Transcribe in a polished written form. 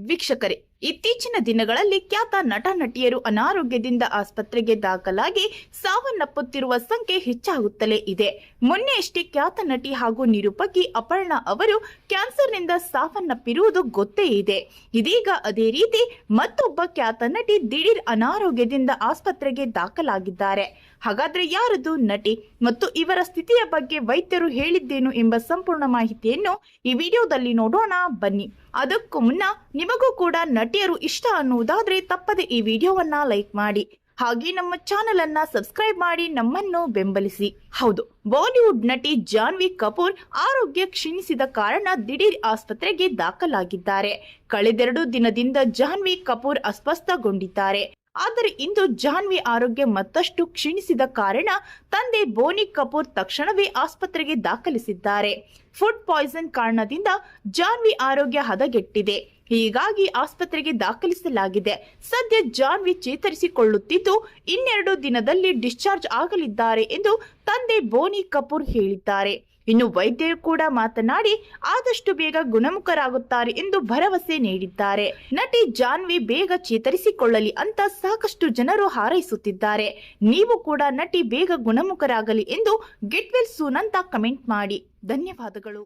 ವೀಕ್ಷಕರೇ, ಇತ್ತೀಚಿನ ದಿನಗಳಲ್ಲಿ ಖ್ಯಾತ ನಟ ನಟಿಯರು ಅನಾರೋಗ್ಯದಿಂದ ಆಸ್ಪತ್ರೆಗೆ ದಾಖಲಾಗಿ ಸಾವನ್ನಪ್ಪುತ್ತಿರುವ ಸಂಖ್ಯೆ ಹೆಚ್ಚಾಗುತ್ತಲೇ ಇದೆ. ಮೊನ್ನೆಯಷ್ಟೇ ಖ್ಯಾತ ನಟಿ ಹಾಗೂ ನಿರೂಪಕಿ ಅಪರ್ಣಾ ಅವರು ಕ್ಯಾನ್ಸರ್ನಿಂದ ಸಾವನ್ನಪ್ಪಿರುವುದು ಗೊತ್ತೇ ಇದೆ. ಇದೀಗ ಅದೇ ರೀತಿ ಮತ್ತೊಬ್ಬ ಖ್ಯಾತ ನಟಿ ದಿಢೀರ್ ಅನಾರೋಗ್ಯದಿಂದ ಆಸ್ಪತ್ರೆಗೆ ದಾಖಲಾಗಿದ್ದಾರೆ. ಹಾಗಾದ್ರೆ ಯಾರದು ನಟಿ ಮತ್ತು ಇವರ ಸ್ಥಿತಿಯ ಬಗ್ಗೆ ವೈದ್ಯರು ಹೇಳಿದ್ದೇನು ಎಂಬ ಸಂಪೂರ್ಣ ಮಾಹಿತಿಯನ್ನು ಈ ವಿಡಿಯೋದಲ್ಲಿ ನೋಡೋಣ ಬನ್ನಿ. ಅದಕ್ಕೂ ಮುನ್ನ ನಿಮಗೂ ಕೂಡ ನಟಿಯರು ಇಷ್ಟ ಅನ್ನುವುದಾದ್ರೆ ತಪ್ಪದೆ ಈ ವಿಡಿಯೋವನ್ನ ಲೈಕ್ ಮಾಡಿ, ಹಾಗೆ ನಮ್ಮ ಚಾನೆಲ್ ಅನ್ನ ಸಬ್ಸ್ಕ್ರೈಬ್ ಮಾಡಿ ನಮ್ಮನ್ನು ಬೆಂಬಲಿಸಿ. ಹೌದು, ಬಾಲಿವುಡ್ ನಟಿ ಜಾನ್ವಿ ಕಪೂರ್ ಆರೋಗ್ಯ ಕ್ಷೀಣಿಸಿದ ಕಾರಣ ದಿಢೀರ್ ಆಸ್ಪತ್ರೆಗೆ ದಾಖಲಾಗಿದ್ದಾರೆ. ಕಳೆದೆರಡು ದಿನದಿಂದ ಜಾನ್ವಿ ಕಪೂರ್ ಅಸ್ವಸ್ಥಗೊಂಡಿದ್ದಾರೆ. ಆದರೆ ಇಂದು ಜಾನ್ವಿ ಆರೋಗ್ಯ ಮತ್ತಷ್ಟು ಕ್ಷೀಣಿಸಿದ ಕಾರಣ ತಂದೆ ಬೋನಿ ಕಪೂರ್ ತಕ್ಷಣವೇ ಆಸ್ಪತ್ರೆಗೆ ದಾಖಲಿಸಿದ್ದಾರೆ. ಫುಡ್ ಪಾಯ್ಸನ್ ಕಾರಣದಿಂದ ಜಾನ್ವಿ ಆರೋಗ್ಯ ಹದಗೆಟ್ಟಿದೆ. ಹೀಗಾಗಿ ಆಸ್ಪತ್ರೆಗೆ ದಾಖಲಿಸಲಾಗಿದೆ. ಸದ್ಯ ಜಾನ್ವಿ ಚೇತರಿಸಿಕೊಳ್ಳುತ್ತಿದ್ದು, ಇನ್ನೆರಡು ದಿನದಲ್ಲಿ ಡಿಸ್ಚಾರ್ಜ್ ಆಗಲಿದ್ದಾರೆ ಎಂದು ತಂದೆ ಬೋನಿ ಕಪೂರ್ ಹೇಳಿದ್ದಾರೆ. ಇನ್ನು ವೈದ್ಯರು ಕೂಡ ಮಾತನಾಡಿ ಆದಷ್ಟು ಬೇಗ ಗುಣಮುಖರಾಗುತ್ತಾರೆ ಎಂದು ಭರವಸೆ ನೀಡಿದ್ದಾರೆ. ನಟಿ ಜಾನ್ವಿ ಬೇಗ ಚೇತರಿಸಿಕೊಳ್ಳಲಿ ಅಂತ ಸಾಕಷ್ಟು ಜನರು ಹಾರೈಸುತ್ತಿದ್ದಾರೆ. ನೀವು ಕೂಡ ನಟಿ ಬೇಗ ಗುಣಮುಖರಾಗಲಿ ಎಂದು ಗೆಟ್ ವೆಲ್ ಸೂನ್ ಅಂತ ಕಮೆಂಟ್ ಮಾಡಿ. ಧನ್ಯವಾದಗಳು.